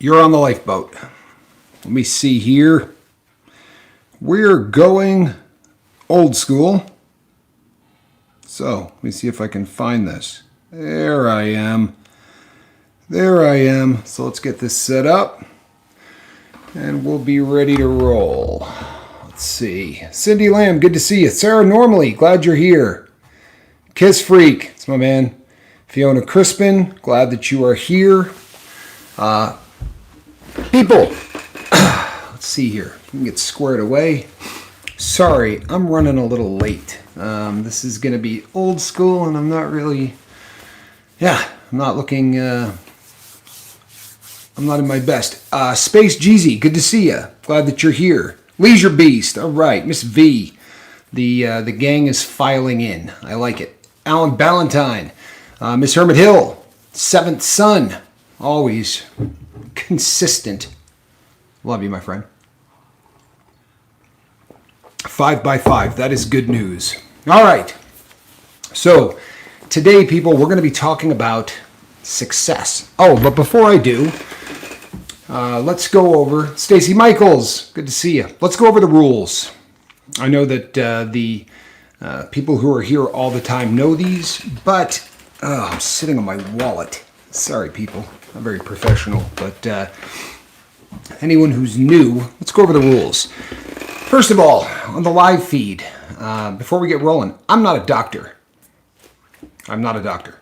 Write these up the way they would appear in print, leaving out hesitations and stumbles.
You're on the lifeboat. Let me see here. We're going old school. So, let me see if I can find this. There I am. There I am. So let's get this set up. And we'll be ready to roll. Let's see. Cindy Lamb, good to see you. Sarah Normally, glad you're here. Kiss Freak, it's my man. Fiona Crispin, glad that you are here. People, let's see here. We can get squared away. Sorry, I'm running a little late. This is going to be old school, and I'm not really, I'm not looking, I'm not in my best. Space Jeezy, good to see you. Glad that you're here. Leisure Beast, all right. Miss V, the gang is filing in. I like it. Alan Ballantyne, Miss Hermit Hill, Seventh Son, always consistent. Love you, my friend. 5x5, that is good news. All right. So today, people, we're going to be talking about success. Oh, but before I do, let's go over Stacy Michaels. Good to see you. Let's go over the rules. I know that the people who are here all the time know these, but I'm sitting on my wallet. Sorry, people. I'm very professional, but anyone who's new, let's go over the rules. First of all, on the live feed, before we get rolling, I'm not a doctor. I'm not a doctor.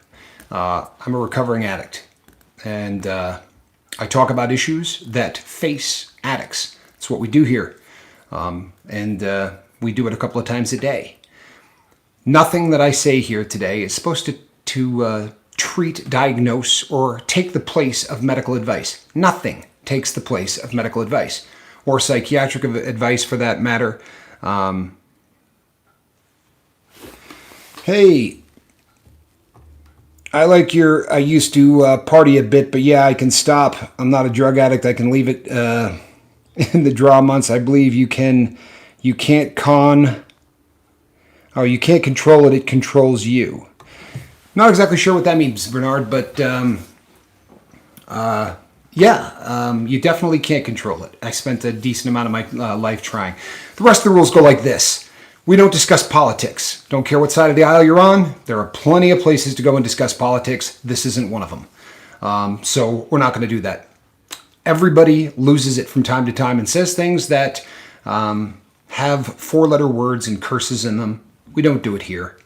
I'm a recovering addict. And I talk about issues that face addicts. That's what we do here. And we do it a couple of times a day. Nothing that I say here today is supposed to treat, diagnose, or take the place of medical advice. Nothing takes the place of medical advice. Or psychiatric advice for that matter. Hey, I used to party a bit, but yeah, I can stop. I'm not a drug addict. I can leave it in the draw months. I believe you can't you can't control it. It controls you. Not exactly sure what that means, Bernard, but you definitely can't control it. I spent a decent amount of my life trying. The rest of the rules go like this. We don't discuss politics. Don't care what side of the aisle you're on. There are plenty of places to go and discuss politics. This isn't one of them. So we're not going to do that. Everybody loses it from time to time and says things that have four-letter words and curses in them. We don't do it here.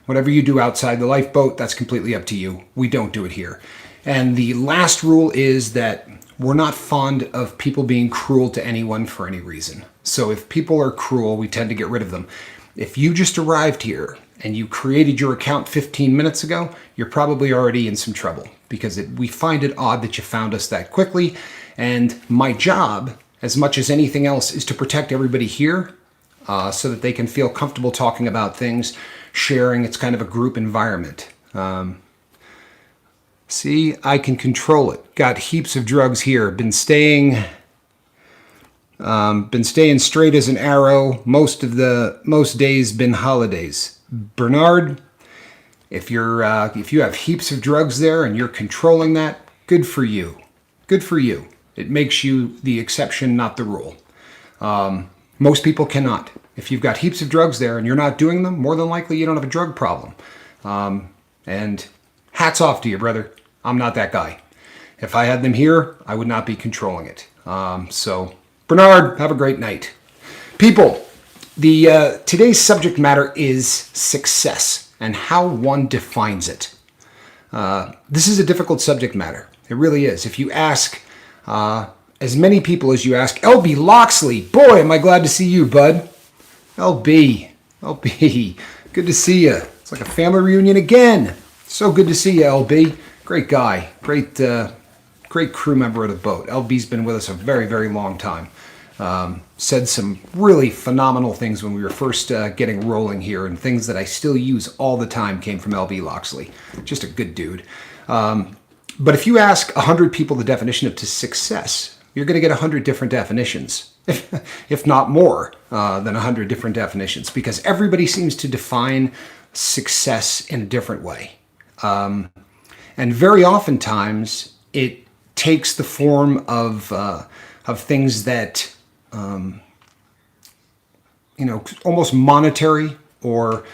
Whatever you do outside the lifeboat, that's completely up to you. We don't do it here. And the last rule is that we're not fond of people being cruel to anyone for any reason. So if people are cruel, we tend to get rid of them. If you just arrived here and you created your account 15 minutes ago, you're probably already in some trouble because we find it odd that you found us that quickly. And my job, as much as anything else, is to protect everybody here so that they can feel comfortable talking about things, sharing. It's kind of a group environment. See, I can control it. Got heaps of drugs here. Been staying straight as an arrow. Most days been holidays. Bernard, if you have heaps of drugs there and you're controlling that, good for you. Good for you. It makes you the exception, not the rule. Most people cannot. If you've got heaps of drugs there and you're not doing them, more than likely you don't have a drug problem. And hats off to you, brother. I'm not that guy. If I had them here, I would not be controlling it. So, Bernard, have a great night. People, today's subject matter is success and how one defines it. This is a difficult subject matter. It really is. If you ask as many people as you ask, L.B. Loxley, boy, am I glad to see you, bud. L.B., good to see you. It's like a family reunion again. So good to see you, L.B. Great guy, great crew member of the boat. LB's been with us a very, very long time. Said some really phenomenal things when we were first getting rolling here, and things that I still use all the time came from LB Loxley. Just a good dude. But if you ask 100 people the definition of success, you're going to get 100 different definitions, if not more than 100 different definitions, because everybody seems to define success in a different way. And very oftentimes, it takes the form of things that, almost monetary, or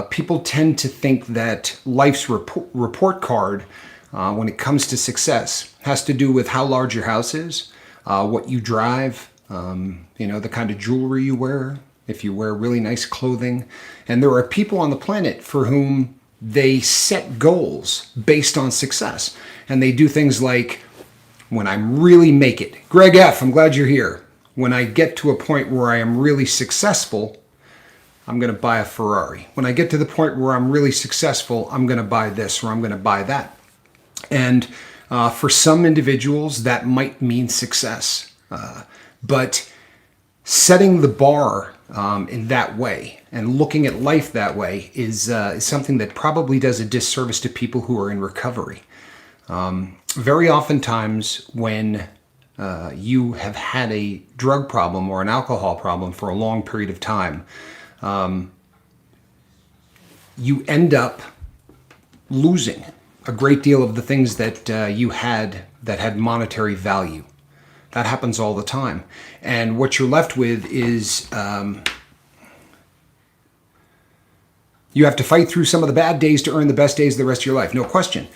people tend to think that life's report card, when it comes to success, has to do with how large your house is, what you drive, the kind of jewelry you wear, if you wear really nice clothing. And there are people on the planet for whom they set goals based on success. And they do things like, when I really make it, Greg F., I'm glad you're here. When I get to a point where I am really successful, I'm going to buy a Ferrari. When I get to the point where I'm really successful, I'm going to buy this or I'm going to buy that. And for some individuals, that might mean success. But setting the bar in that way and looking at life that way is something that probably does a disservice to people who are in recovery. Very oftentimes when you have had a drug problem or an alcohol problem for a long period of time, you end up losing a great deal of the things that you had that had monetary value. That happens all the time. And what you're left with is you have to fight through some of the bad days to earn the best days of the rest of your life. No question.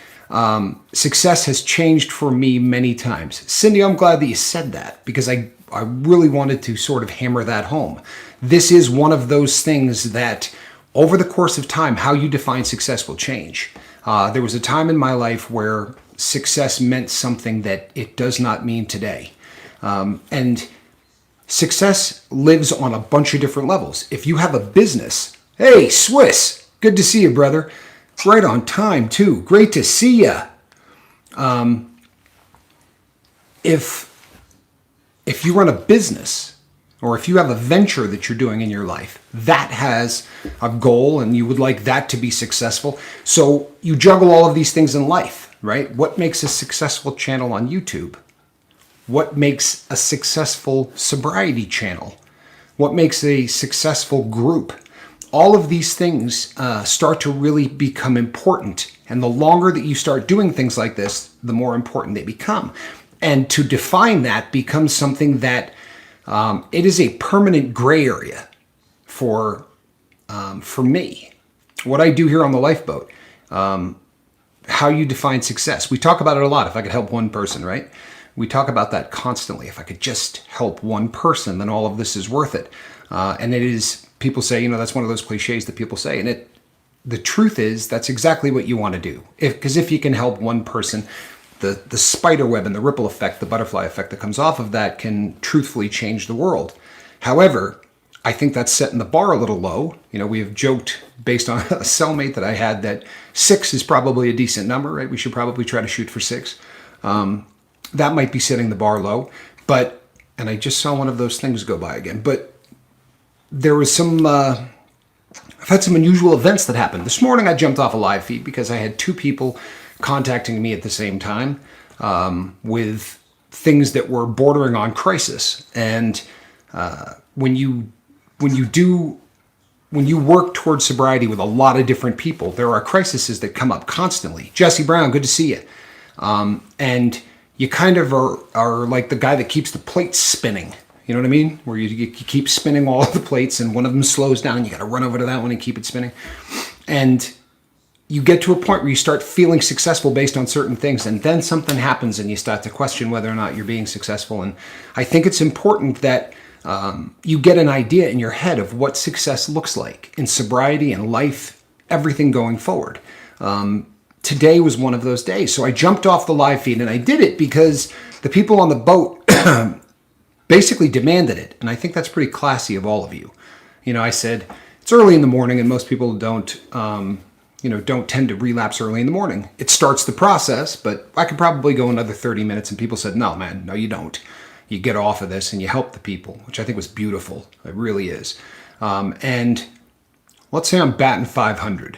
Success has changed for me many times. Cindy, I'm glad that you said that, because I really wanted to sort of hammer that home. This is one of those things that over the course of time, how you define success will change. There was a time in my life where success meant something that it does not mean today. And success lives on a bunch of different levels. If you have a business, hey, Swiss, good to see you, brother. Right on time, too. Great to see you. If you run a business, or if you have a venture that you're doing in your life, that has a goal and you would like that to be successful. So you juggle all of these things in life, right? What makes a successful channel on YouTube? What makes a successful sobriety channel? What makes a successful group? All of these things start to really become important. And the longer that you start doing things like this, the more important they become. And to define that becomes something that it is a permanent gray area for me. What I do here on the Lifeboat, how you define success. We talk about it a lot. If I could help one person, right? We talk about that constantly. If I could just help one person, then all of this is worth it. And it is, people say, that's one of those cliches that people say. And the truth is, that's exactly what you want to do. Because if you can help one person, the spider web and the ripple effect, the butterfly effect that comes off of that can truthfully change the world. However, I think that's setting the bar a little low. We have joked based on a cellmate that I had that 6 is probably a decent number, right? We should probably try to shoot for 6. That might be setting the bar low. And I just saw one of those things go by again. But there was I've had some unusual events that happened. This morning I jumped off a live feed because I had 2 people contacting me at the same time with things that were bordering on crisis. And when you work towards sobriety with a lot of different people, there are crises that come up constantly. Jesse Brown, good to see you. And you kind of are like the guy that keeps the plates spinning. You know what I mean? Where you keep spinning all of the plates and one of them slows down. You got to run over to that one and keep it spinning. And you get to a point where you start feeling successful based on certain things, and then something happens and you start to question whether or not you're being successful. And I think it's important that you get an idea in your head of what success looks like in sobriety and life, everything going forward. Today was one of those days. So I jumped off the live feed, and I did it because the people on the boat basically demanded it. And I think that's pretty classy of all of you. I said, it's early in the morning and most people don't tend to relapse early in the morning. It starts the process, but I could probably go another 30 minutes. And people said, no, man, no, you don't. You get off of this and you help the people, which I think was beautiful. It really is. And let's say I'm batting 500.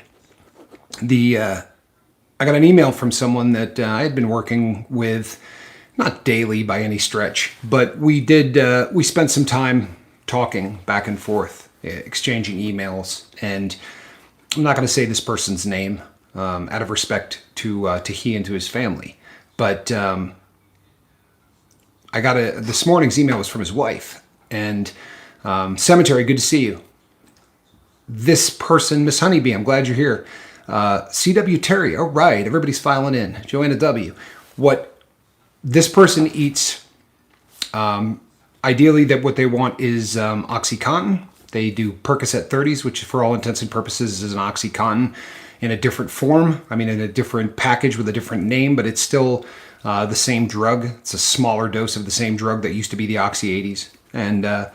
I got an email from someone that I had been working with, not daily by any stretch, but we spent some time talking back and forth, exchanging emails. And I'm not going to say this person's name out of respect to he and to his family. But this morning's email was from his wife. And Cemetery, good to see you. This person, Miss Honeybee, I'm glad you're here. C.W. Terry, all right, everybody's filing in. Joanna W. What this person eats, ideally that what they want is OxyContin. They do Percocet 30s, which for all intents and purposes is an OxyContin in a different form. I mean, in a different package with a different name, but it's still the same drug. It's a smaller dose of the same drug that used to be the Oxy 80s. And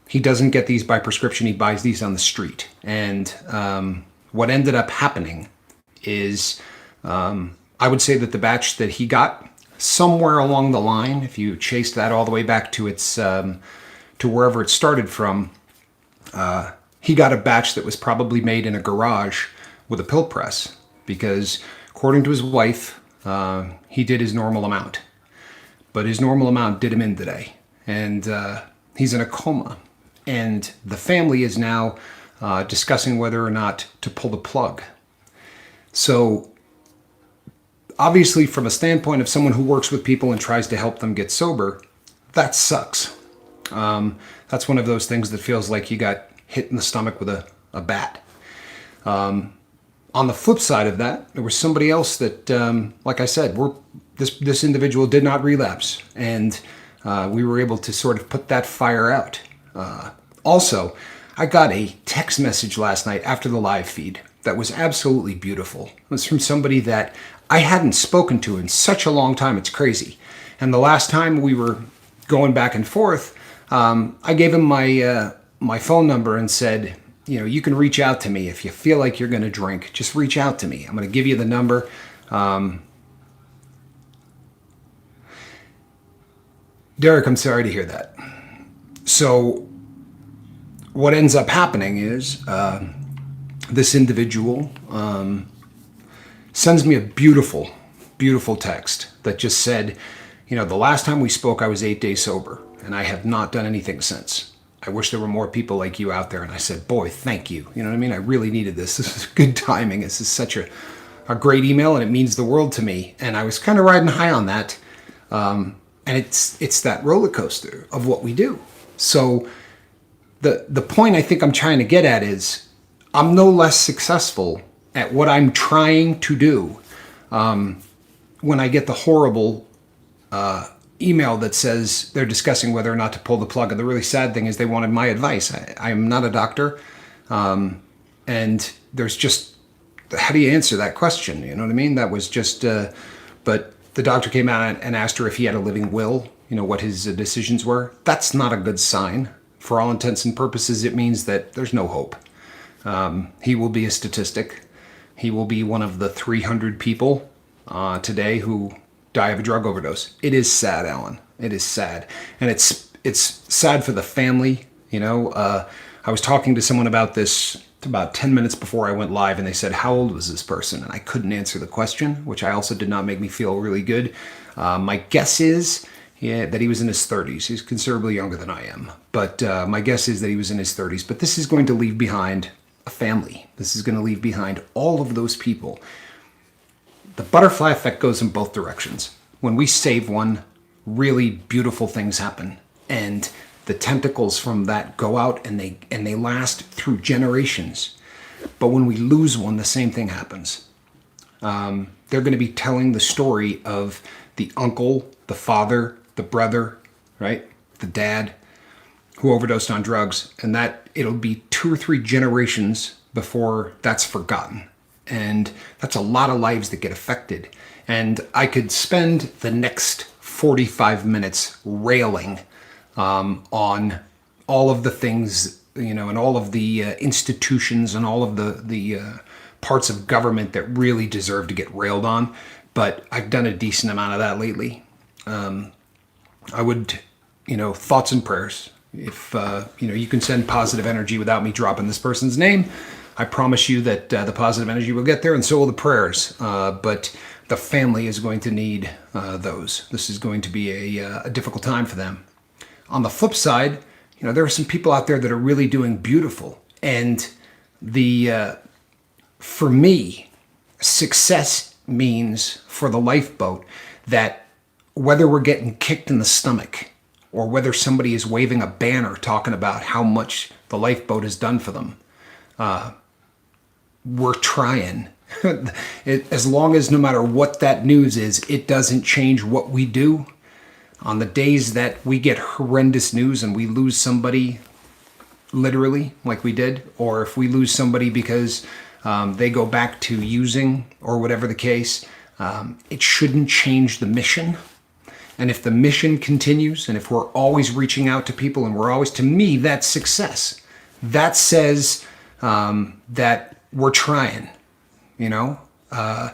he doesn't get these by prescription. He buys these on the street. And what ended up happening is I would say that the batch that he got, somewhere along the line, if you chased that all the way back to its to wherever it started from, he got a batch that was probably made in a garage with a pill press, because according to his wife, he did his normal amount, but his normal amount did him in today, and he's in a coma, and the family is now discussing whether or not to pull the plug. So obviously, from a standpoint of someone who works with people and tries to help them get sober, that sucks. That's one of those things that feels like you got hit in the stomach with a bat. On the flip side of that, there was somebody else that, like I said, this individual did not relapse, and we were able to sort of put that fire out. Also, I got a text message last night after the live feed that was absolutely beautiful. It was from somebody that I hadn't spoken to in such a long time, it's crazy. And the last time we were going back and forth, I gave him my phone number and said, you can reach out to me if you feel like you're going to drink. Just reach out to me. I'm going to give you the number. Derek, I'm sorry to hear that. So what ends up happening is this individual sends me a beautiful, beautiful text that just said, the last time we spoke, I was 8 days sober, and I have not done anything since. I wish there were more people like you out there. And I said, boy, thank you. You know what I mean? I really needed this. This is good timing. This is such a great email, and it means the world to me. And I was kind of riding high on that. And it's that roller coaster of what we do. So the point I think I'm trying to get at is I'm no less successful at what I'm trying to do when I get the horrible email that says they're discussing whether or not to pull the plug. And the really sad thing is they wanted my advice. I am not a doctor. And there's just, how do you answer that question? You know what I mean? That was just, but the doctor came out and asked her if he had a living will, what his decisions were. That's not a good sign. For all intents and purposes, it means that there's no hope. He will be a statistic. He will be one of the 300 people today who die of a drug overdose. It is sad, Alan. It is sad. And it's sad for the family. I was talking to someone about this about 10 minutes before I went live, and they said, how old was this person? And I couldn't answer the question, which I also did not make me feel really good. My guess is that he was in his 30s. He's considerably younger than I am. But my guess is that he was in his 30s. But this is going to leave behind a family. This is going to leave behind all of those people. The butterfly effect goes in both directions. When we save one, really beautiful things happen. And the tentacles from that go out and they last through generations. But when we lose one, the same thing happens. They're going to be telling the story of the uncle, the father, the brother, right? The dad who overdosed on drugs. And that it'll be 2 or 3 generations before that's forgotten. And that's a lot of lives that get affected. And I could spend the next 45 minutes railing on all of the things, and all of the institutions and all of the parts of government that really deserve to get railed on. But I've done a decent amount of that lately. I would, thoughts and prayers. If, you can send positive energy without me dropping this person's name, I promise you that the positive energy will get there, and so will the prayers. But the family is going to need those. This is going to be a difficult time for them. On the flip side, there are some people out there that are really doing beautiful. And for me, success means for the lifeboat that whether we're getting kicked in the stomach or whether somebody is waving a banner talking about how much the lifeboat has done for them, we're trying. As long as no matter what that news is, it doesn't change what we do. On the days that we get horrendous news and we lose somebody literally like we did, or if we lose somebody because they go back to using or whatever the case, it shouldn't change the mission. And if the mission continues, and if we're always reaching out to people and we're always, to me, that's success. That says that we're trying. To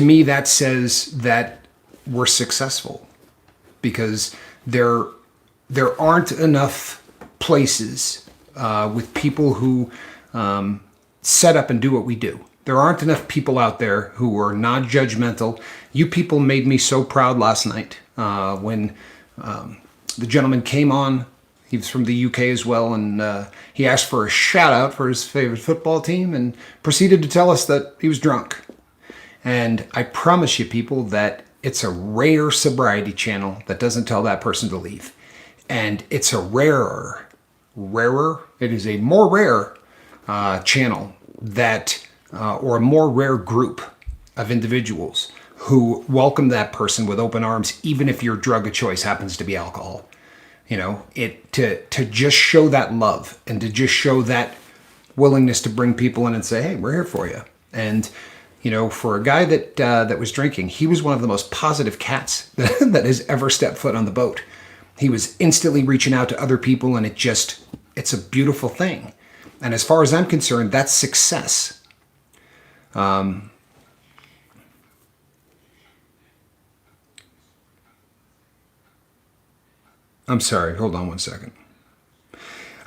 me, that says that we're successful, because there aren't enough places with people who set up and do what we do. There aren't enough people out there who are not judgmental. You people made me so proud last night when the gentleman came on. He was from the UK as well, and he asked for a shout out for his favorite football team and proceeded to tell us that he was drunk. And I promise you, people, that it's a rare sobriety channel that doesn't tell that person to leave. And it's a rarer, it is a more rare channel that, or a more rare group of individuals who welcome that person with open arms, even if your drug of choice happens to be alcohol. To just show that love and to just show that willingness to bring people in and say, hey, we're here for you. And, for a guy that was drinking, he was one of the most positive cats that has ever stepped foot on the boat. He was instantly reaching out to other people, and it's a beautiful thing. And as far as I'm concerned, that's success. I'm sorry, hold on one second.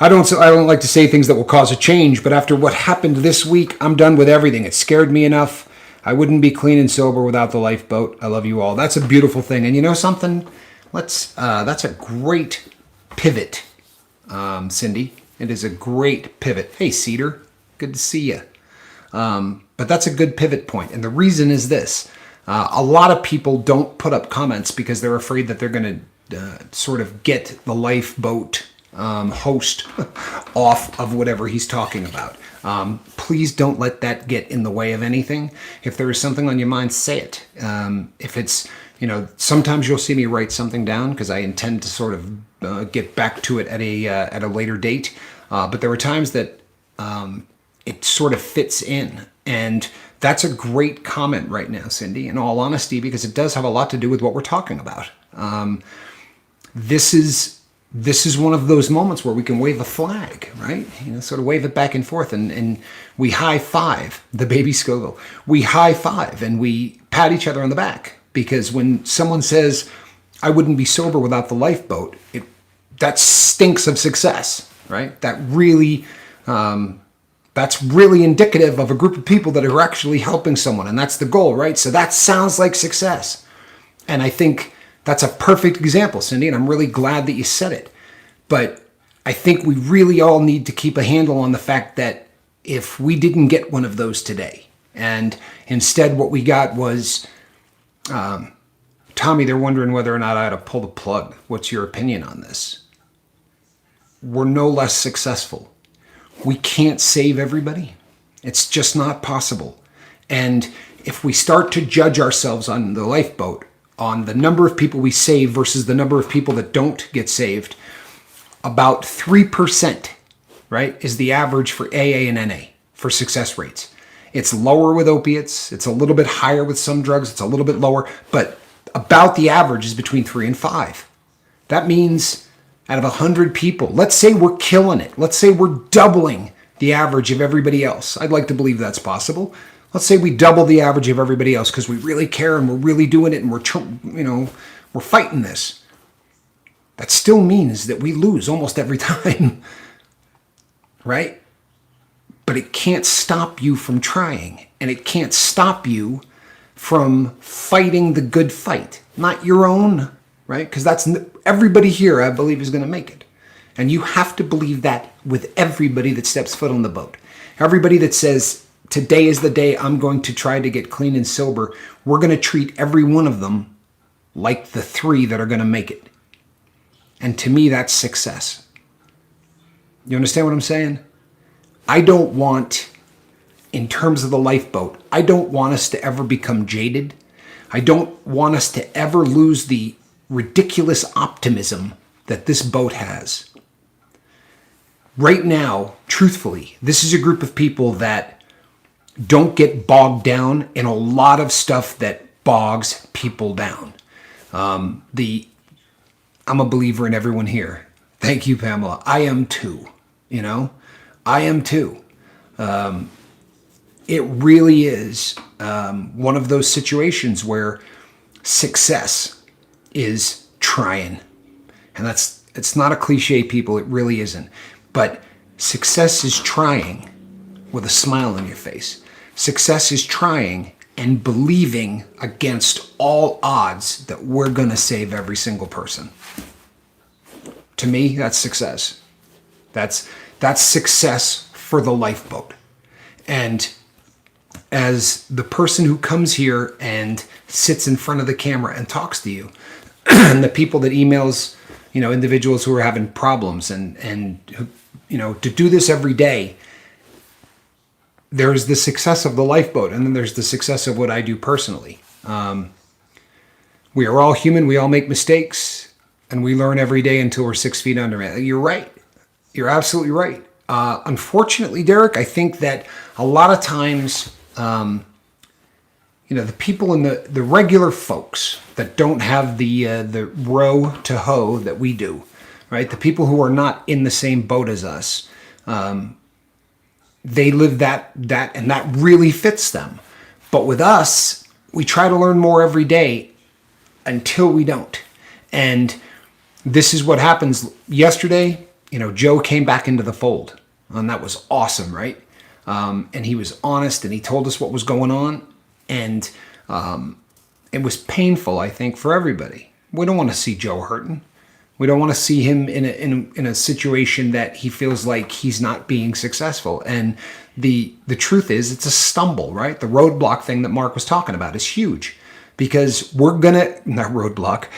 I don't like to say things that will cause a change, but after what happened this week, I'm done with everything. It scared me enough. I wouldn't be clean and sober without the lifeboat. I love you all. That's a beautiful thing. And you know something? That's a great pivot, Cindy. It is a great pivot. Hey, Cedar, good to see you. But that's a good pivot point. And the reason is this. A lot of people don't put up comments because they're afraid that they're going to sort of get the lifeboat host off of whatever he's talking about. Please don't let that get in the way of anything. If there is something on your mind, say it. If it's, sometimes you'll see me write something down because I intend to sort of get back to it at a later date. But there are times that it sort of fits in. And that's a great comment right now, Cindy, in all honesty, because it does have a lot to do with what we're talking about. This is one of those moments where we can wave a flag, right? Sort of wave it back and forth, and we high five, the baby Scoville. We high five and we pat each other on the back, because when someone says, I wouldn't be sober without the lifeboat, that stinks of success, right? That's really indicative of a group of people that are actually helping someone, and that's the goal, right? So that sounds like success. And I think that's a perfect example, Cindy, and I'm really glad that you said it. But I think we really all need to keep a handle on the fact that if we didn't get one of those today, and instead what we got was, Tommy, they're wondering whether or not I ought to pull the plug. What's your opinion on this? We're no less successful. We can't save everybody. It's just not possible. And if we start to judge ourselves on the lifeboat, on the number of people we save versus the number of people that don't get saved, about 3%, right, is the average for AA and NA for success rates. It's lower with opiates. It's a little bit higher with some drugs. It's a little bit lower, but about the average is between 3 and 5. That means out of 100 people, let's say we're killing it. Let's say we're doubling the average of everybody else. I'd like to believe that's possible. Let's say we double the average of everybody else because we really care and we're really doing it and we're fighting this. That still means that we lose almost every time, right? But it can't stop you from trying, and it can't stop you from fighting the good fight, not your own, right? Because that's everybody here, I believe, is going to make it. And you have to believe that with everybody that steps foot on the boat. Everybody that says, today is the day I'm going to try to get clean and sober, we're going to treat every one of them like the 3 that are going to make it. And to me, that's success. You understand what I'm saying? I don't want, in terms of the lifeboat, I don't want us to ever become jaded. I don't want us to ever lose the ridiculous optimism that this boat has. Right now, truthfully, this is a group of people that don't get bogged down in a lot of stuff that bogs people down. I'm a believer in everyone here. Thank you, Pamela. I am too. I am too. It really is one of those situations where success is trying. And it's not a cliche, people. It really isn't. But success is trying with a smile on your face. Success is trying and believing against all odds that we're going to save every single person. To me, that's success. That's success for the lifeboat. And as the person who comes here and sits in front of the camera and talks to you, and the people that emails, individuals who are having problems and who, to do this every day, there's the success of the lifeboat, and then there's the success of what I do personally. We are all human. We all make mistakes, and we learn every day until we're 6 feet under. You're right. You're absolutely right. Unfortunately, Derek, I think that a lot of times, the people in the regular folks that don't have the row to hoe that we do, right? The people who are not in the same boat as us, they live that, and that really fits them. But with us, we try to learn more every day until we don't. And this is what happens. Yesterday, Joe came back into the fold, and that was awesome, right? And he was honest, and he told us what was going on, and it was painful, I think, for everybody. We don't want to see Joe hurting. We don't want to see him in a situation that he feels like he's not being successful. And the truth is, it's a stumble, right? The roadblock thing that Mark was talking about is huge, because we're gonna, not roadblock,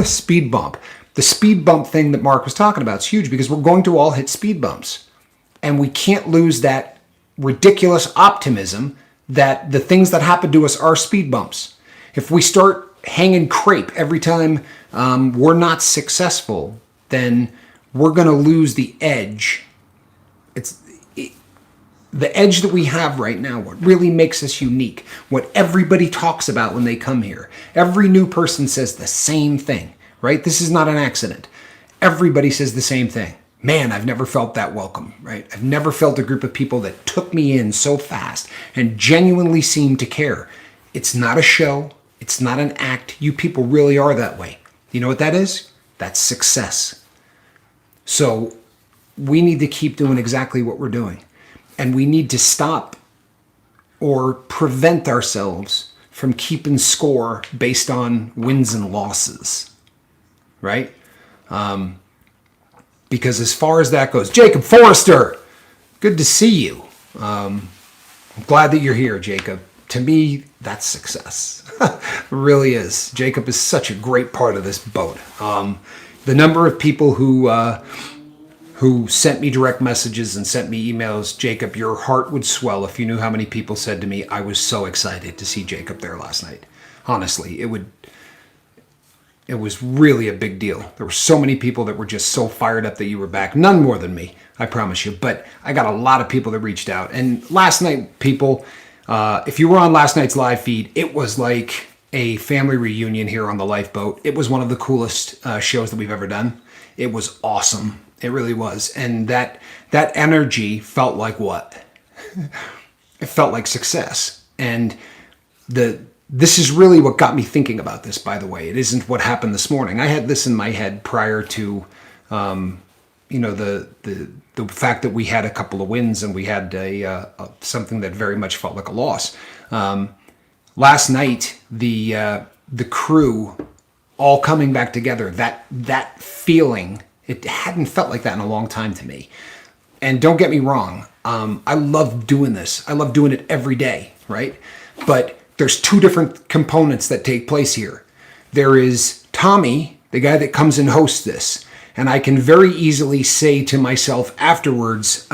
speed bump. The speed bump thing that Mark was talking about is huge, because we're going to all hit speed bumps, and we can't lose that ridiculous optimism that the things that happen to us are speed bumps. If we start hanging crepe every time we're not successful, then we're going to lose the edge. The edge that we have right now, what really makes us unique, what everybody talks about when they come here. Every new person says the same thing, right? This is not an accident. Everybody says the same thing. Man, I've never felt that welcome, right? I've never felt a group of people that took me in so fast and genuinely seemed to care. It's not a show. It's not an act. You people really are that way. You know what that is? That's success. So we need to keep doing exactly what we're doing. And we need to stop or prevent ourselves from keeping score based on wins and losses, right? Because as far as that goes, Jacob Forrester, good to see you. I'm glad that you're here, Jacob. To me, that's success. It really is. Jacob is such a great part of this boat. The number of people who sent me direct messages and sent me emails, Jacob, your heart would swell if you knew how many people said to me, I was so excited to see Jacob there last night. Honestly, it was really a big deal. There were so many people that were just so fired up that you were back. None more than me, I promise you. But I got a lot of people that reached out. And last night, people, if you were on last night's live feed, it was like a family reunion here on the lifeboat. It was one of the coolest shows that we've ever done. It was awesome. It really was. And that energy felt like what? It felt like success. And this is really what got me thinking about this, by the way. It isn't what happened this morning. I had this in my head prior to, the fact that we had a couple of wins and we had something that very much felt like a loss. Last night, the crew all coming back together, that feeling, it hadn't felt like that in a long time to me. And don't get me wrong, I love doing this. I love doing it every day, right? But there's two different components that take place here. There is Tommy, the guy that comes and hosts this. And I can very easily say to myself afterwards,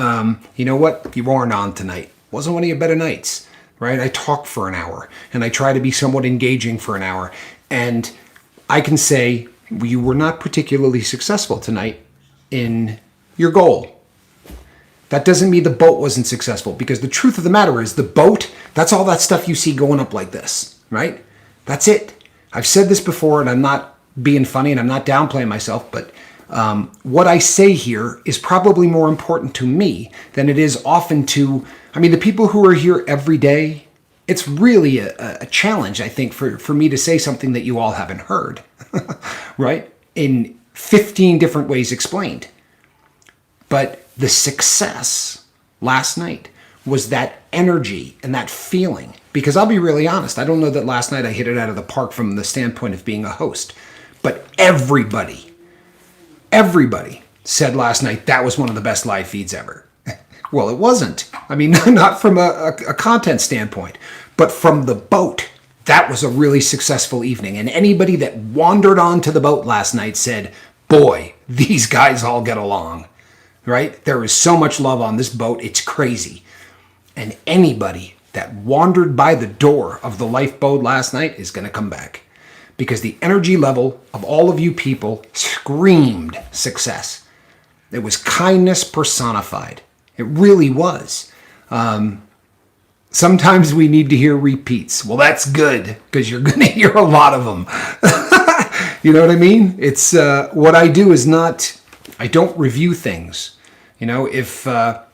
you know what? You weren't on tonight. Wasn't one of your better nights, right? I talk for an hour and I try to be somewhat engaging for an hour. And I can say, you were not particularly successful tonight in your goal. That doesn't mean the boat wasn't successful, because the truth of the matter is the boat, that's all that stuff you see going up like this, right? That's it. I've said this before, and I'm not being funny and I'm not downplaying myself, but what I say here is probably more important to me than it is often to, the people who are here every day. It's really a challenge, I think, for me to say something that you all haven't heard, right? In 15 different ways explained. But the success last night was that energy and that feeling. Because I'll be really honest, I don't know that last night I hit it out of the park from the standpoint of being a host. But everybody said last night that was one of the best live feeds ever. Well, it wasn't. Not from a content standpoint, but from the boat. That was a really successful evening. And anybody that wandered onto the boat last night said, boy, these guys all get along, right? There is so much love on this boat. It's crazy. And anybody that wandered by the door of the lifeboat last night is going to come back, because the energy level of all of you people screamed success. It was kindness personified. It really was. Sometimes we need to hear repeats. Well, that's good, because you're going to hear a lot of them. You know what I mean? It's what I do is not, I don't review things. If I'm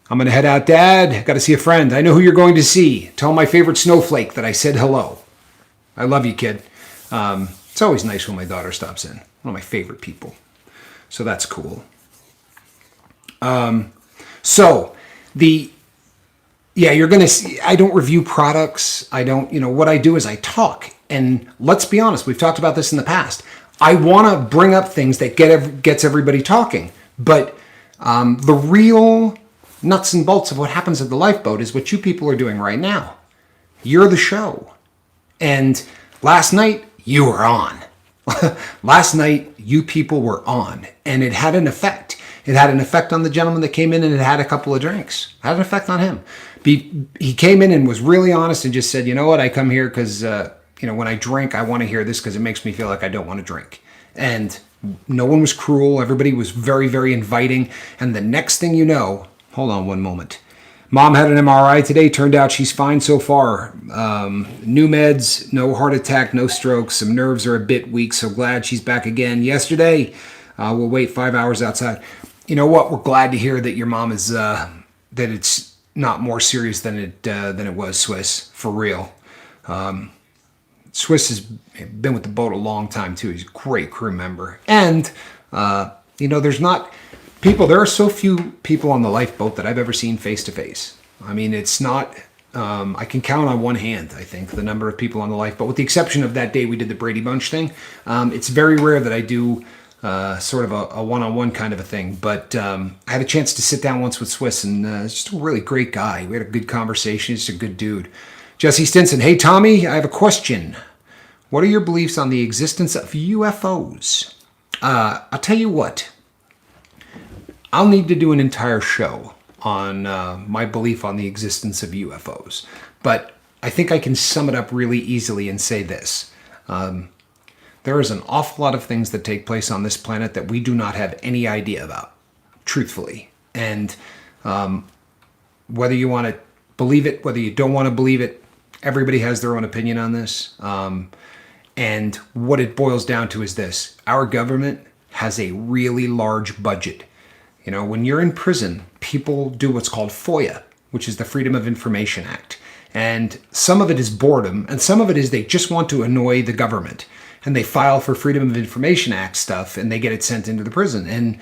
going to head out, Dad, got to see a friend. I know who you're going to see. Tell my favorite snowflake that I said hello. I love you, kid. It's always nice when my daughter stops in. One of my favorite people. So that's cool. You're going to see, I don't review products. I don't, what I do is I talk. And let's be honest, we've talked about this in the past. I want to bring up things that gets everybody talking. But the real nuts and bolts of what happens at the lifeboat is what you people are doing right now. You're the show. And last night, you were on. Last night, you people were on. And it had an effect. It had an effect on the gentleman that came in and had a couple of drinks. It had an effect on him. He came in and was really honest and just said, you know what, I come here because, when I drink, I want to hear this because it makes me feel like I don't want to drink. And no one was cruel. Everybody was very, very inviting. And the next thing you know, hold on one moment. Mom had an MRI today. Turned out she's fine so far. New meds, no heart attack, no stroke. Some nerves are a bit weak, so glad she's back again. Yesterday, we'll wait 5 hours outside. You know what? We're glad to hear that your mom is, that it's not more serious than it was, Swiss, for real. Swiss has been with the boat a long time, too. He's a great crew member. And, there are so few people on the lifeboat that I've ever seen face to face. It's not, I can count on one hand, I think, the number of people on the lifeboat, with the exception of that day we did the Brady Bunch thing. It's very rare that I do sort of a one-on-one kind of a thing. But I had a chance to sit down once with Swiss, and he's just a really great guy. We had a good conversation. He's just a good dude. Jesse Stinson, hey, Tommy, I have a question. What are your beliefs on the existence of UFOs? I'll tell you what. I'll need to do an entire show on my belief on the existence of UFOs. But I think I can sum it up really easily and say this. There is an awful lot of things that take place on this planet that we do not have any idea about, truthfully. And whether you want to believe it, whether you don't want to believe it, everybody has their own opinion on this. And what it boils down to is this. Our government has a really large budget. When you're in prison, people do what's called FOIA, which is the Freedom of Information Act. And some of it is boredom, and some of it is they just want to annoy the government. And they file for Freedom of Information Act stuff, and they get it sent into the prison. And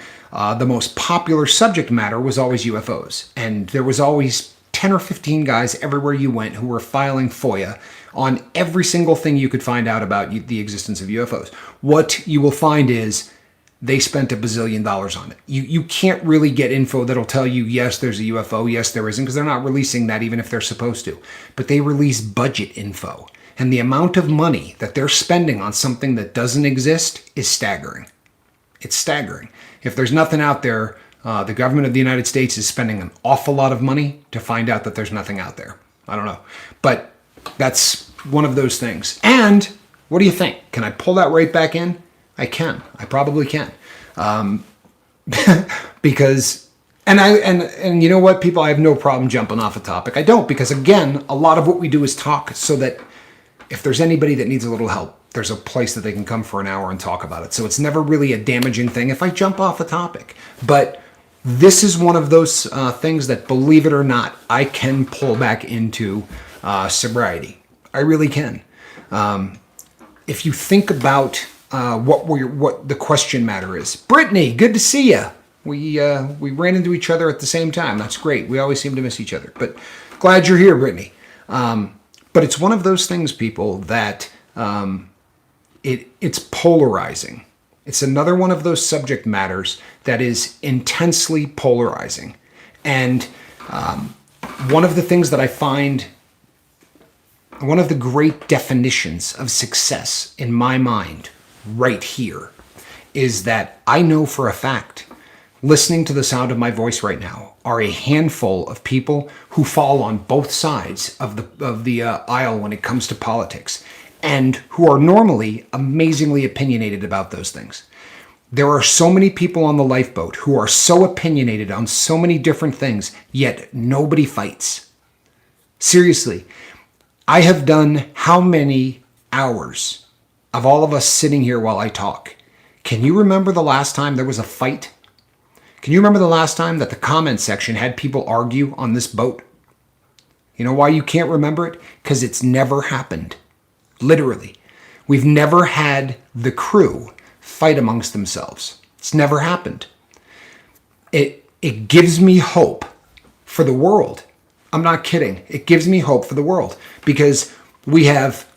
the most popular subject matter was always UFOs. And there was always 10 or 15 guys everywhere you went who were filing FOIA on every single thing you could find out about the existence of UFOs. What you will find is they spent $1 bazillion on it. You can't really get info that'll tell you, yes, there's a UFO, yes, there isn't, because they're not releasing that even if they're supposed to. But they release budget info. And the amount of money that they're spending on something that doesn't exist is staggering. It's staggering. If there's nothing out there, the government of the United States is spending an awful lot of money to find out that there's nothing out there. I don't know. But that's one of those things. And what do you think? Can I pull that right back in? I can. I probably can. Because, and you know what, people, I have no problem jumping off a topic. I don't, because again, a lot of what we do is talk so that if there's anybody that needs a little help, there's a place that they can come for an hour and talk about it. So it's never really a damaging thing if I jump off a topic. But this is one of those things that, believe it or not, I can pull back into sobriety. I really can. If you think about what the question matter is. Brittany, good to see you. We ran into each other at the same time. That's great. We always seem to miss each other. But glad you're here, Brittany. But it's one of those things, people, that it's polarizing. It's another one of those subject matters that is intensely polarizing. And one of the things that I find, one of the great definitions of success in my mind right here is that I know for a fact, listening to the sound of my voice right now, are a handful of people who fall on both sides of the aisle when it comes to politics, and who are normally amazingly opinionated about those things. There are so many people on the lifeboat who are so opinionated on so many different things, yet nobody fights. Seriously, I have done how many hours of all of us sitting here while I talk? Can you remember the last time there was a fight? Can you remember the last time that the comment section had people argue on this boat? You know why you can't remember it? Because it's never happened. Literally. We've never had the crew fight amongst themselves. It's never happened. It gives me hope for the world. I'm not kidding. It gives me hope for the world because we have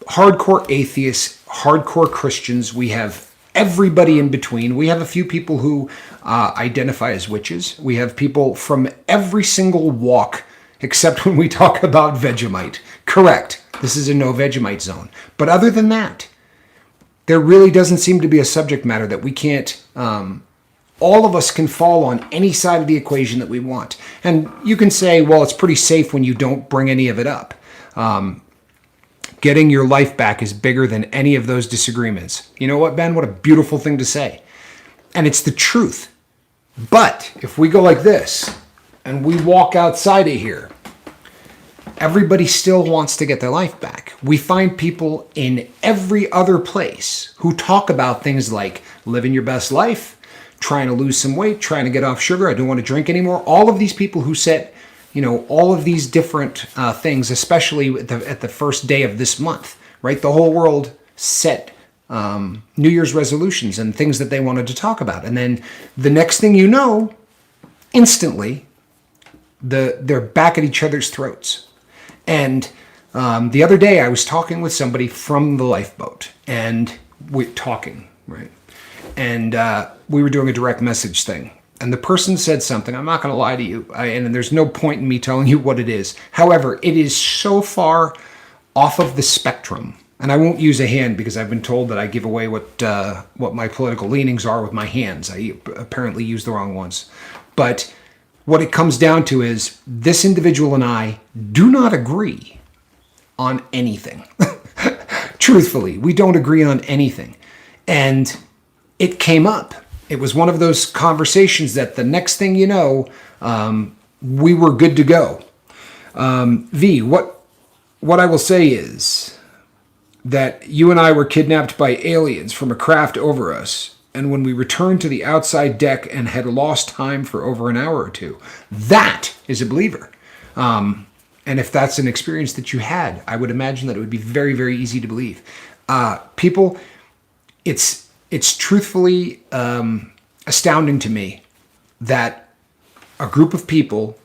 hardcore atheists, hardcore Christians. We have everybody in between. We have a few people who identify as witches. We have people from every single walk, except when we talk about Vegemite. Correct. This is a no Vegemite zone. But other than that, there really doesn't seem to be a subject matter that we can't, all of us can fall on any side of the equation that we want. And you can say, well, it's pretty safe when you don't bring any of it up. Getting your life back is bigger than any of those disagreements. You know what, Ben? What a beautiful thing to say. And it's the truth. But if we go like this and we walk outside of here, everybody still wants to get their life back. We find people in every other place who talk about things like living your best life, trying to lose some weight, trying to get off sugar, I don't want to drink anymore. All of these people who set, all of these different things, especially at the first day of this month, right? The whole world set New Year's resolutions and things that they wanted to talk about. And then the next thing you know, instantly, they're back at each other's throats. And the other day I was talking with somebody from the lifeboat and we're talking, right? And we were doing a direct message thing. And the person said something, I'm not going to lie to you, and there's no point in me telling you what it is. However, it is so far off of the spectrum, and I won't use a hand because I've been told that I give away what my political leanings are with my hands. I apparently use the wrong ones. But what it comes down to is this individual and I do not agree on anything. Truthfully, we don't agree on anything. And it came up. It was one of those conversations that the next thing you know, we were good to go. V, what I will say is that you and I were kidnapped by aliens from a craft over us, and when we returned to the outside deck and had lost time for over an hour or two, that is a believer. And if that's an experience that you had, I would imagine that it would be very, very easy to believe. People, it's truthfully astounding to me that a group of people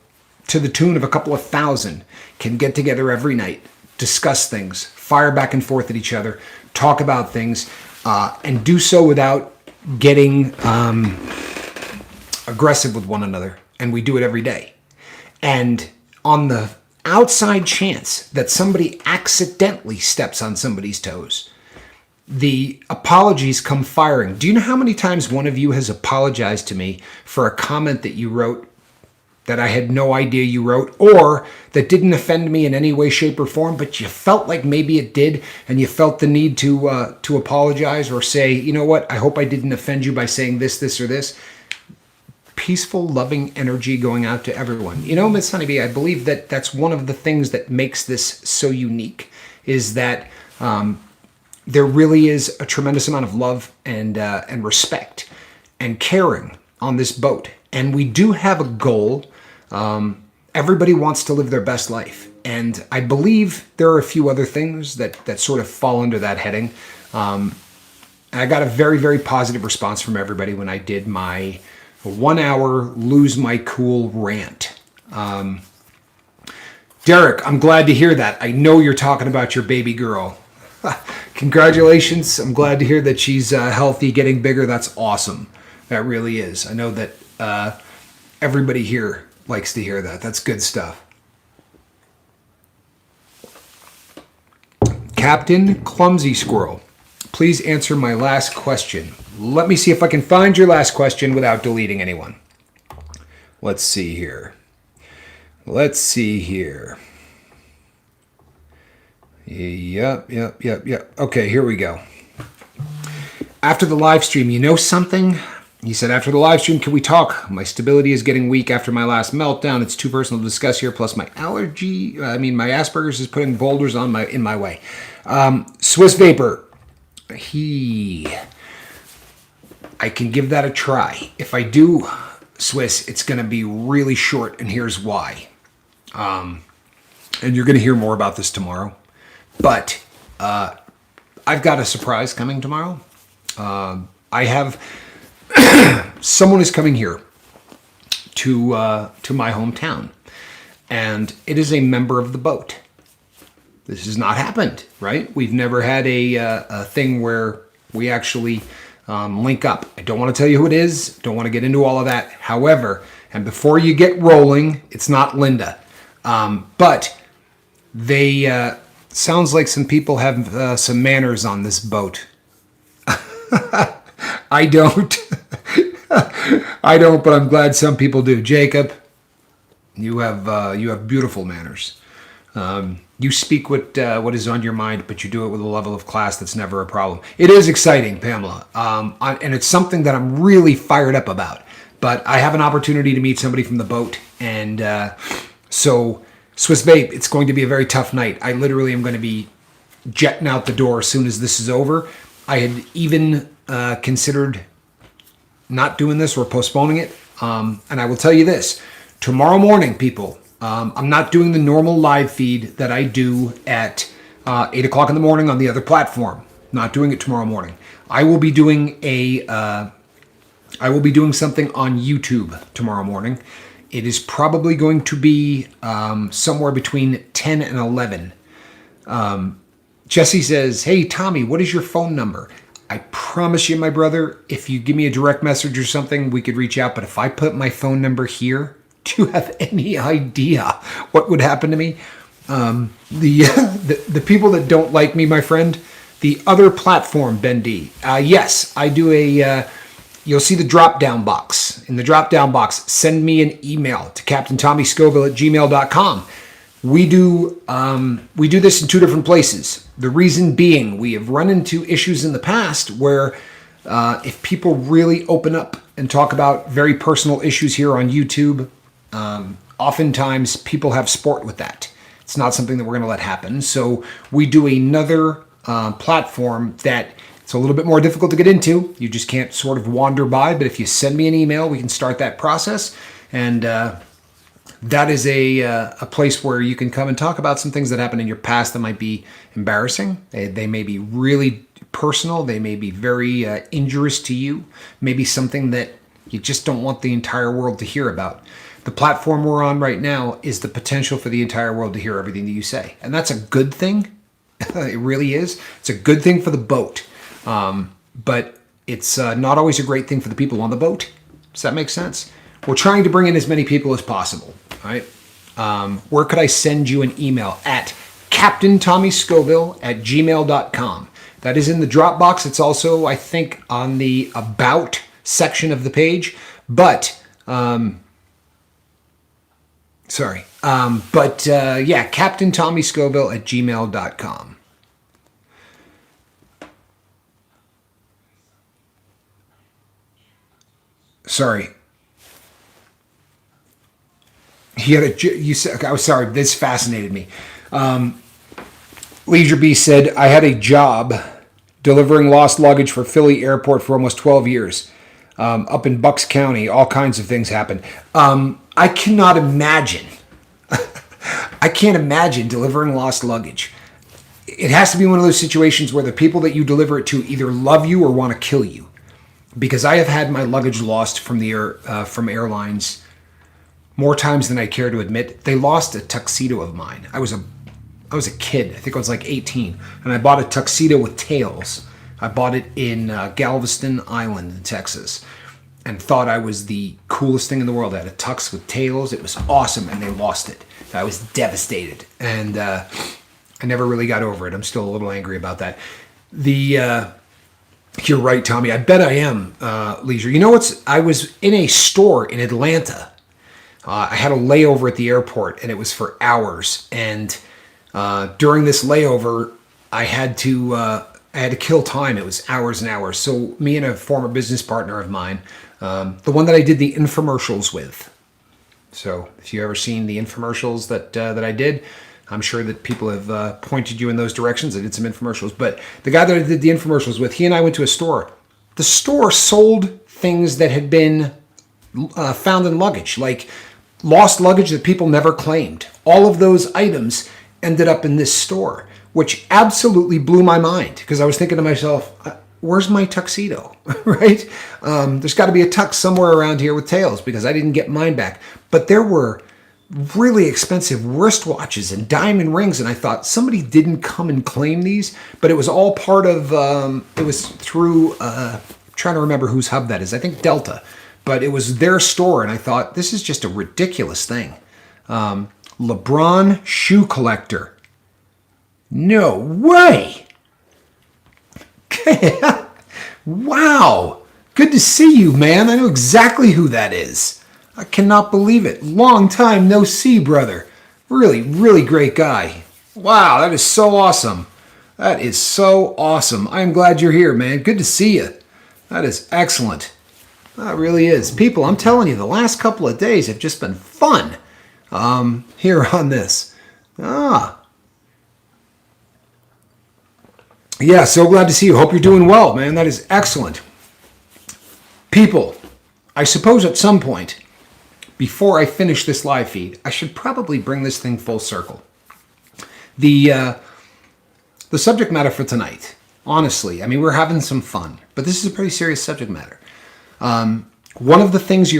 to the tune of a couple of thousand can get together every night, discuss things, fire back and forth at each other, talk about things, and do so without getting aggressive with one another. And we do it every day. And on the outside chance that somebody accidentally steps on somebody's toes, the apologies come firing. Do you know how many times one of you has apologized to me for a comment that you wrote that I had no idea you wrote, or that didn't offend me in any way, shape, or form, but you felt like maybe it did, and you felt the need to apologize or say, you know what, I hope I didn't offend you by saying this, this, or this. Peaceful, loving energy going out to everyone. You know, Miss Honeybee, I believe that that's one of the things that makes this so unique, is that there really is a tremendous amount of love and respect and caring on this boat. And we do have a goal. Everybody wants to live their best life. And I believe there are a few other things that sort of fall under that heading. And I got a very, very positive response from everybody when I did my 1 hour lose my cool rant. Derek, I'm glad to hear that. I know you're talking about your baby girl. Congratulations. I'm glad to hear that she's healthy, getting bigger. That's awesome. That really is. I know that everybody here likes to hear that. That's good stuff. Captain Clumsy Squirrel, please answer my last question. Let me see if I can find your last question without deleting anyone. Let's see here. Yep. Okay, here we go. After the live stream, you know something? He said, after the live stream, can we talk? My stability is getting weak after my last meltdown. It's too personal to discuss here. Plus my my Asperger's is putting boulders in my way. Swiss Vapor. I can give that a try. If I do, Swiss, it's going to be really short, and here's why. And you're going to hear more about this tomorrow. But I've got a surprise coming tomorrow. I have... someone is coming here to my hometown, and it is a member of the boat. This has not happened, right? We've never had a thing where we actually link up. I don't want to tell you who it is. Don't want to get into all of that. However, and before you get rolling, it's not Linda. But they sounds like some people have some manners on this boat. I don't. I don't, but I'm glad some people do. Jacob, you have beautiful manners. You speak what is on your mind, but you do it with a level of class that's never a problem. It is exciting, Pamela, and it's something that I'm really fired up about. But I have an opportunity to meet somebody from the boat, and so Swiss Vape, it's going to be a very tough night. I literally am going to be jetting out the door as soon as this is over. I had even considered not doing this or postponing it. And I will tell you this, tomorrow morning, people, I'm not doing the normal live feed that I do at 8 o'clock in the morning on the other platform. Not doing it tomorrow morning. I will be doing something on YouTube tomorrow morning. It is probably going to be somewhere between 10 and 11. Jesse says, hey, Tommy, what is your phone number? I promise you, my brother, if you give me a direct message or something, we could reach out. But if I put my phone number here, do you have any idea what would happen to me? The people that don't like me, my friend, the other platform, Bendy. Yes, I do you'll see the drop-down box. In the drop-down box, send me an email to CaptainTommyScoville@gmail.com. We do this in two different places. The reason being, we have run into issues in the past where if people really open up and talk about very personal issues here on YouTube, oftentimes people have sport with that. It's not something that we're going to let happen. So we do another platform that it's a little bit more difficult to get into. You just can't sort of wander by. But if you send me an email, we can start that process. And that is a place where you can come and talk about some things that happened in your past that might be embarrassing. They may be really personal. They may be very injurious to you. Maybe something that you just don't want the entire world to hear about. The platform we're on right now is the potential for the entire world to hear everything that you say. And that's a good thing. It really is. It's a good thing for the boat. But it's not always a great thing for the people on the boat. Does that make sense? We're trying to bring in as many people as possible. All right. Where could I send you an email? At captaintommyscoville@gmail.com. That is in the Dropbox. It's also, I think, on the About section of the page. But, yeah, captaintommyscoville@gmail.com. Sorry. You said, I was sorry, this fascinated me. Leisure B said, I had a job delivering lost luggage for Philly Airport for almost 12 years. Up in Bucks County, all kinds of things happened. I cannot imagine. I can't imagine delivering lost luggage. It has to be one of those situations where the people that you deliver it to either love you or want to kill you. Because I have had my luggage lost from from airlines more times than I care to admit. They lost a tuxedo of mine. I was a kid. I think I was like 18, and I bought a tuxedo with tails. I bought it in Galveston Island in Texas, and thought I was the coolest thing in the world. I had a tux with tails. It was awesome, and they lost it. I was devastated, and I never really got over it. I'm still a little angry about that. You're right, Tommy. I bet I am, Leisure. You know what's? I was in a store in Atlanta. I had a layover at the airport, and it was for hours. And during this layover, I had to kill time. It was hours and hours. So me and a former business partner of mine, the one that I did the infomercials with. So if you ever seen the infomercials that I did, I'm sure that people have pointed you in those directions. I did some infomercials. But the guy that I did the infomercials with, he and I went to a store. The store sold things that had been found in luggage, like lost luggage that people never claimed. All of those items ended up in this store, which absolutely blew my mind because I was thinking to myself, where's my tuxedo, right? There's got to be a tux somewhere around here with tails because I didn't get mine back. But there were really expensive wristwatches and diamond rings, and I thought somebody didn't come and claim these, but it was all part of, it was through, trying to remember whose hub that is. I think Delta, but it was their store, and I thought, this is just a ridiculous thing. LeBron shoe collector. No way. Wow. Good to see you, man. I know exactly who that is. I cannot believe it. Long time no see, brother. Really, really great guy. Wow, that is so awesome. That is so awesome. I'm glad you're here, man. Good to see you. That is excellent. That really is. People, I'm telling you, the last couple of days have just been fun here on this. Yeah, so glad to see you. Hope you're doing well, man. That is excellent. People, I suppose at some point, before I finish this live feed, I should probably bring this thing full circle. The subject matter for tonight, honestly, I mean, we're having some fun, but this is a pretty serious subject matter. One of the things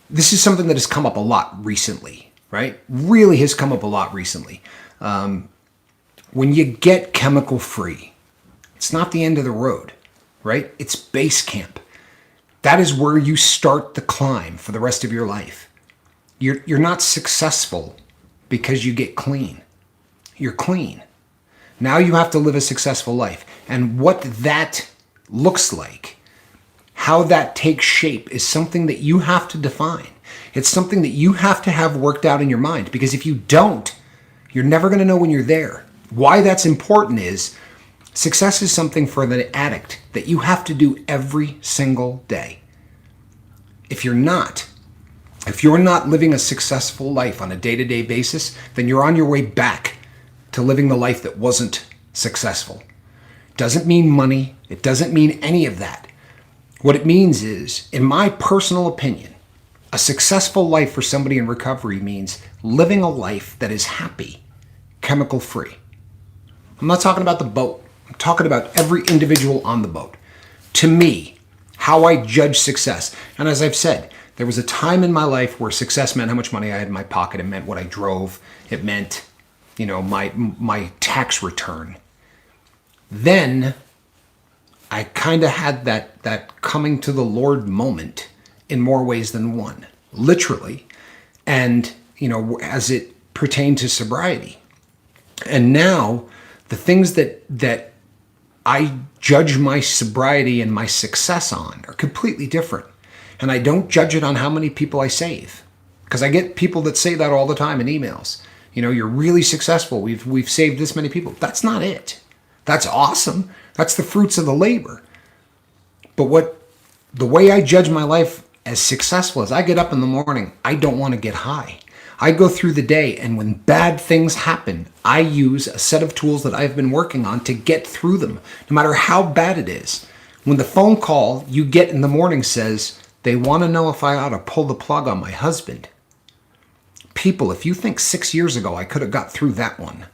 this is something that has come up a lot recently, right? Really has come up a lot recently. When you get chemical free, it's not the end of the road, right? It's base camp. That is where you start the climb for the rest of your life. You're not successful because you get clean. You're clean. Now you have to live a successful life. And what that looks like, how that takes shape, is something that you have to define. It's something that you have to have worked out in your mind, because if you don't, you're never going to know when you're there. Why that's important is success is something for the addict that you have to do every single day. If you're not living a successful life on a day-to-day basis, then you're on your way back to living the life that wasn't successful. Doesn't mean money. It doesn't mean any of that. What it means is, in my personal opinion, a successful life for somebody in recovery means living a life that is happy, chemical-free. I'm not talking about the boat. I'm talking about every individual on the boat. To me, how I judge success, and as I've said, there was a time in my life where success meant how much money I had in my pocket. It meant what I drove. It meant, my tax return. Then I kind of had that coming to the Lord moment in more ways than one, literally. And, as it pertained to sobriety. And now the things that I judge my sobriety and my success on are completely different. And I don't judge it on how many people I save. Because I get people that say that all the time in emails. You're really successful. We've saved this many people. That's not it. That's awesome. That's the fruits of the labor. But the way I judge my life as successful is I get up in the morning, I don't want to get high. I go through the day, and when bad things happen, I use a set of tools that I've been working on to get through them, no matter how bad it is. When the phone call you get in the morning says, they want to know if I ought to pull the plug on my husband. People, if you think 6 years ago I could have got through that one,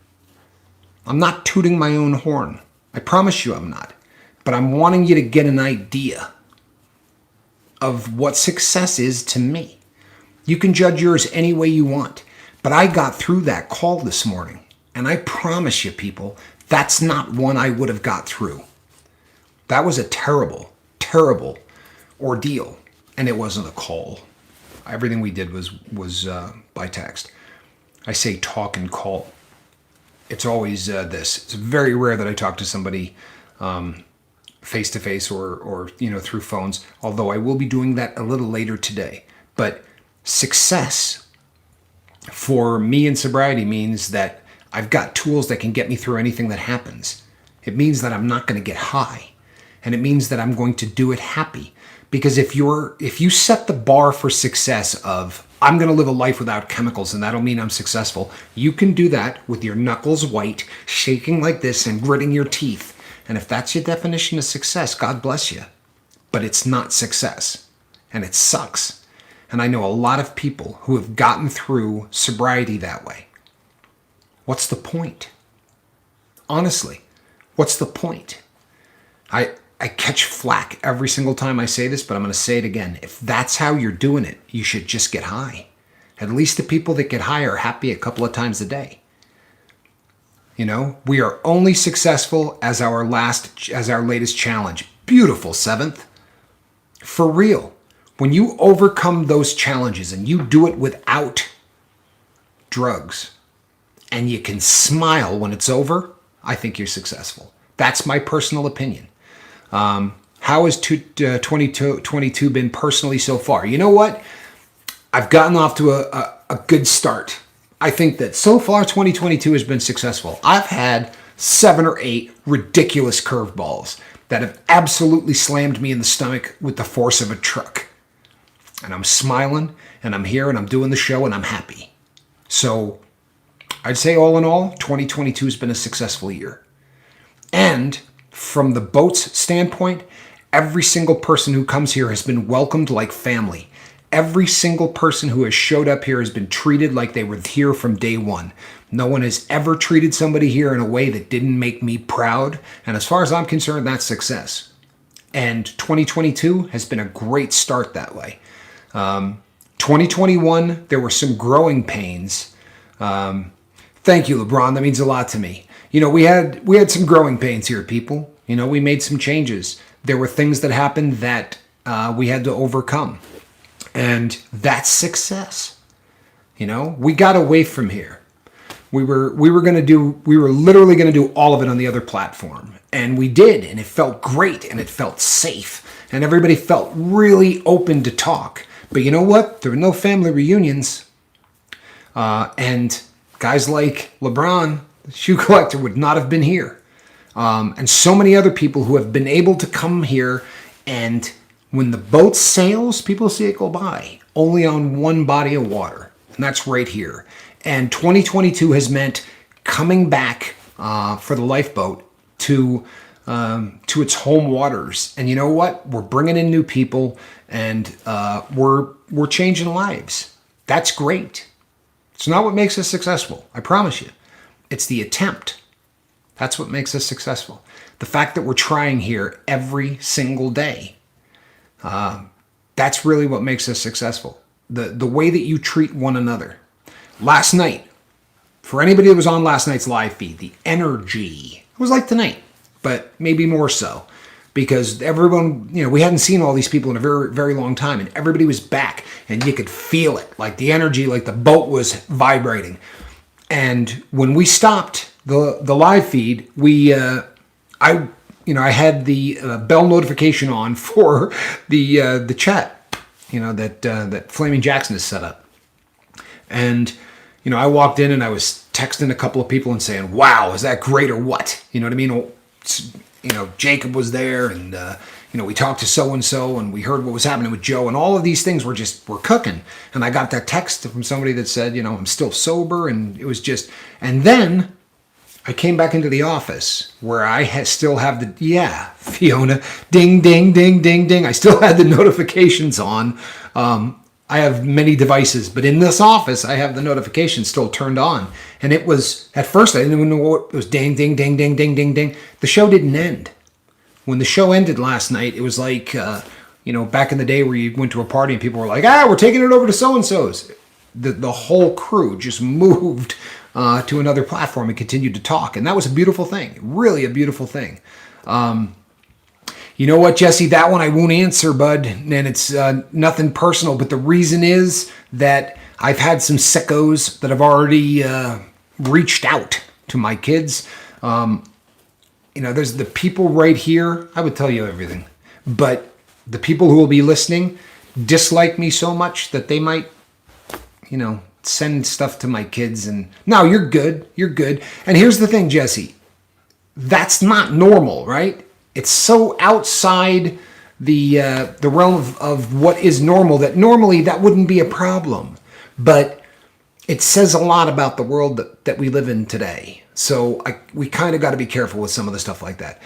I'm not tooting my own horn. I promise you I'm not. But I'm wanting you to get an idea of what success is to me. You can judge yours any way you want. But I got through that call this morning. And I promise you, people, that's not one I would have got through. That was a terrible, terrible ordeal. And it wasn't a call. Everything we did was by text. I say talk and call. It's always this. It's very rare that I talk to somebody face to face or through phones. Although I will be doing that a little later today. But success for me in sobriety means that I've got tools that can get me through anything that happens. It means that I'm not going to get high, and it means that I'm going to do it happy. Because if you set the bar for success of, I'm going to live a life without chemicals and that'll mean I'm successful, you can do that with your knuckles white, shaking like this and gritting your teeth. And if that's your definition of success, God bless you. But it's not success. And it sucks. And I know a lot of people who have gotten through sobriety that way. What's the point? Honestly, what's the point? I catch flack every single time I say this, but I'm going to say it again. If that's how you're doing it, you should just get high. At least the people that get high are happy a couple of times a day. We are only successful as our latest challenge. Beautiful, seventh. For real. When you overcome those challenges and you do it without drugs and you can smile when it's over, I think you're successful. That's my personal opinion. How has 2022 been personally so far? You know what? I've gotten off to a good start. I think that so far 2022 has been successful. I've had 7 or 8 ridiculous curveballs that have absolutely slammed me in the stomach with the force of a truck. And I'm smiling, and I'm here, and I'm doing the show, and I'm happy. So I'd say all in all, 2022 has been a successful year. And from the boat's standpoint, every single person who comes here has been welcomed like family. Every single person who has showed up here has been treated like they were here from day one. No one has ever treated somebody here in a way that didn't make me proud. And as far as I'm concerned, that's success. And 2022 has been a great start that way. 2021, there were some growing pains. Thank you, LeBron. That means a lot to me. We had some growing pains here, people. We made some changes. There were things that happened that we had to overcome. And that's success. We got away from here. We were literally going to do all of it on the other platform. And we did, and it felt great, and it felt safe. And everybody felt really open to talk. But you know what? There were no family reunions. And guys like LeBron, the shoe collector, would not have been here. And so many other people who have been able to come here, and when the boat sails, people see it go by, only on one body of water, and that's right here. And 2022 has meant coming back for the lifeboat to its home waters. And you know what? We're bringing in new people, and we're changing lives. That's great. It's not what makes us successful, I promise you. It's the attempt. That's what makes us successful. The fact that we're trying here every single day. That's really what makes us successful. The way that you treat one another. Last night, for anybody that was on last night's live feed, the energy, it was like tonight, but maybe more so. because everyone, we hadn't seen all these people in a very, very long time, and everybody was back, and you could feel it, like the energy, like the boat was vibrating. And when we stopped the live feed, I had the bell notification on for the chat, that Flaming Jackson has set up. And, I walked in and I was texting a couple of people and saying, wow, is that great or what? You know what I mean? Jacob was there, and, we talked to so-and-so, and we heard what was happening with Joe, and all of these things were cooking. And I got that text from somebody that said, I'm still sober, and it was just, and then I came back into the office where I still have Fiona, ding, ding, ding, ding, ding. I still had the notifications on. I have many devices, but in this office, I have the notifications still turned on. And it was, at first, I didn't even know what it was, ding, ding, ding, ding, ding, ding, ding. The show didn't end. When the show ended last night, it was like, back in the day where you went to a party and people were like, we're taking it over to so-and-so's. The whole crew just moved to another platform and continued to talk. And that was a beautiful thing, really a beautiful thing. You know what, Jesse, that one I won't answer, bud. And it's nothing personal, but the reason is that I've had some sickos that have already reached out to my kids. There's the people right here. I would tell you everything. But the people who will be listening dislike me so much that they might, send stuff to my kids. And no, you're good. You're good. And here's the thing, Jesse. That's not normal, right? It's so outside the realm of what is normal that normally that wouldn't be a problem. But it says a lot about the world that we live in today. So we kind of got to be careful with some of the stuff like that.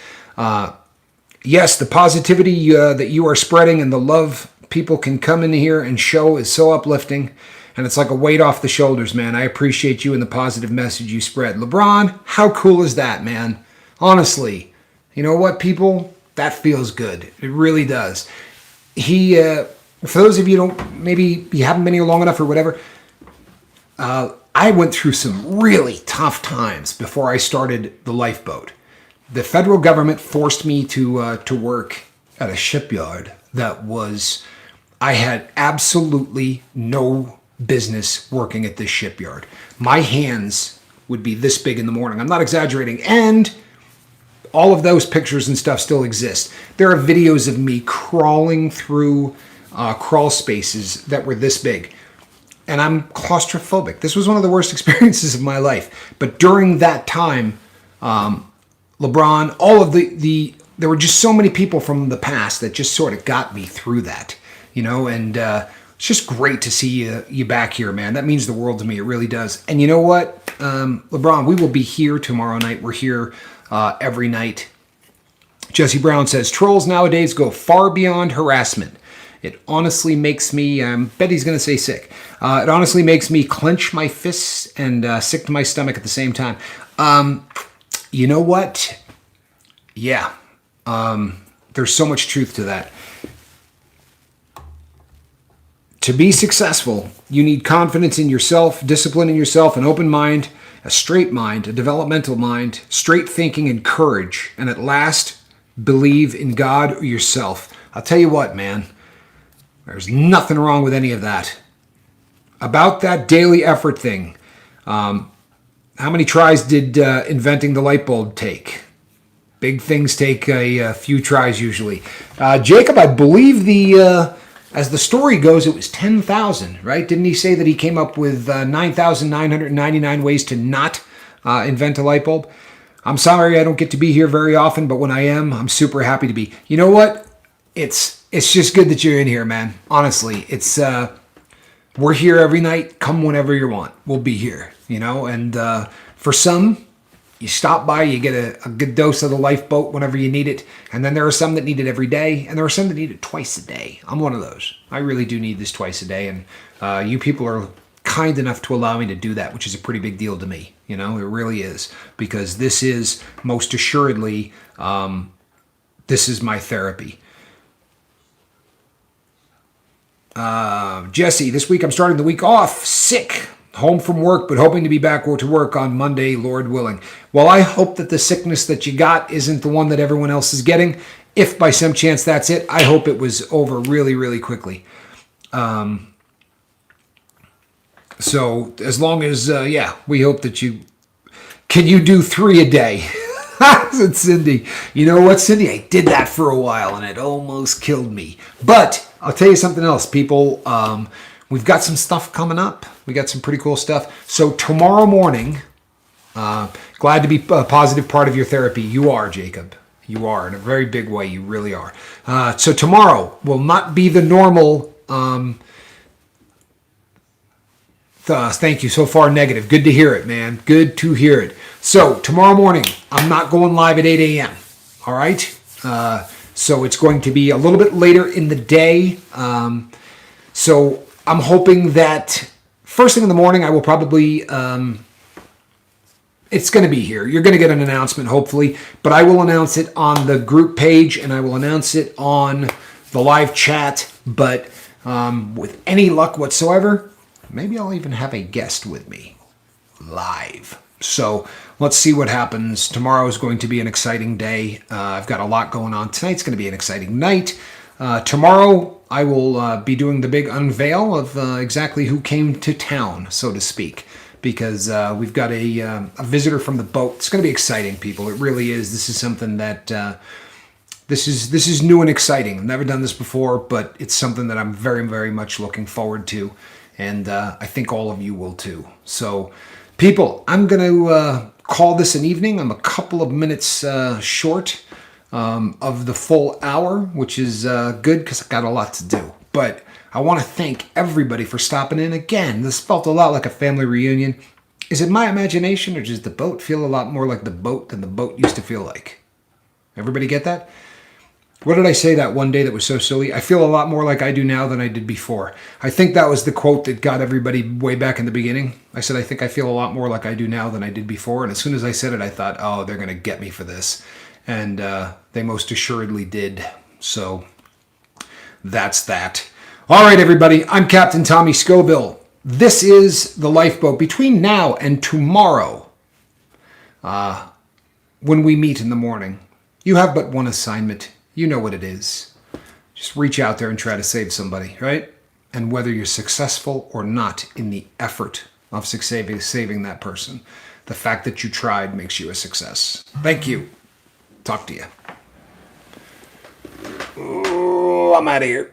Yes, the positivity that you are spreading and the love people can come in here and show is so uplifting. And it's like a weight off the shoulders, man. I appreciate you and the positive message you spread. LeBron, how cool is that, man? Honestly. You know what, people? That feels good. It really does. For those of you maybe you haven't been here long enough or whatever, I went through some really tough times before I started the lifeboat. The federal government forced me to work at a shipyard I had absolutely no business working at this shipyard. My hands would be this big in the morning. I'm not exaggerating. And all of those pictures and stuff still exist. There are videos of me crawling through crawl spaces that were this big. And I'm claustrophobic. This was one of the worst experiences of my life. But during that time, LeBron, all of there were just so many people from the past that just sort of got me through that, and it's just great to see you back here, man. That means the world to me. It really does. And you know what, LeBron, we will be here tomorrow night. We're here every night. Jesse Brown says, trolls nowadays go far beyond harassment. It honestly makes me, bet he's going to say sick. It honestly makes me clench my fists and sick to my stomach at the same time. You know what? Yeah. There's so much truth to that. To be successful, you need confidence in yourself, discipline in yourself, an open mind, a straight mind, a developmental mind, straight thinking, and courage. And at last, believe in God or yourself. I'll tell you what, man. There's nothing wrong with any of that. About that daily effort thing, how many tries did inventing the light bulb take? Big things take a few tries usually. Jacob, I believe as the story goes, it was 10,000, right? Didn't he say that he came up with 9,999 ways to not invent a light bulb? I'm sorry I don't get to be here very often, but when I am, I'm super happy to be. You know what? It's just good that you're in here, man. Honestly, we're here every night. Come whenever you want. We'll be here, and for some, you stop by, you get a good dose of the lifeboat whenever you need it. And then there are some that need it every day, and there are some that need it twice a day. I'm one of those. I really do need this twice a day, and you people are kind enough to allow me to do that, which is a pretty big deal to me. It really is, because this is most assuredly, this is my therapy. Jesse, this week I'm starting the week off sick. Home from work, but hoping to be back to work on Monday, Lord willing. Well, I hope that the sickness that you got isn't the one that everyone else is getting. If by some chance that's it, I hope it was over really, really quickly. So as long as, we hope that can you do 3 a day? Said Cindy. You know what, Cindy? I did that for a while and it almost killed me. But I'll tell you something else, people. We've got some stuff coming up. We got some pretty cool stuff. So tomorrow morning, glad to be a positive part of your therapy. You are, Jacob. You are, in a very big way. You really are. So tomorrow will not be the normal... thank you. So far, negative. Good to hear it, man. Good to hear it. So tomorrow morning, I'm not going live at 8 a.m. All right? So it's going to be a little bit later in the day. So I'm hoping that first thing in the morning, I will probably... it's going to be here. You're going to get an announcement, hopefully. But I will announce it on the group page, and I will announce it on the live chat. But with any luck whatsoever... maybe I'll even have a guest with me live. So let's see what happens. Tomorrow is going to be an exciting day. I've got a lot going on. Tonight's going to be an exciting night. Tomorrow I will be doing the big unveil of exactly who came to town, so to speak, because we've got a visitor from the boat. It's going to be exciting, people. It really is. This is something that... This is new and exciting. I've never done this before, but it's something that I'm very, very much looking forward to. And I think all of you will too. So, people, I'm going to call this an evening. I'm a couple of minutes short of the full hour, which is good because I've got a lot to do. But I want to thank everybody for stopping in. Again, this felt a lot like a family reunion. Is it my imagination, or does the boat feel a lot more like the boat than the boat used to feel like? Everybody get that? What did I say that one day that was so silly? I feel a lot more like I do now than I did before. I think that was the quote that got everybody way back in the beginning. I said, I think I feel a lot more like I do now than I did before. And as soon as I said it, I thought, oh, they're going to get me for this. And they most assuredly did. So that's that. All right, everybody. I'm Captain Tommy Scoville. This is the lifeboat. Between now and tomorrow, when we meet in the morning, you have but one assignment. You know what it is. Just reach out there and try to save somebody, right? And whether you're successful or not in the effort of saving that person, the fact that you tried makes you a success. Thank you. Talk to you. Oh, I'm out of here.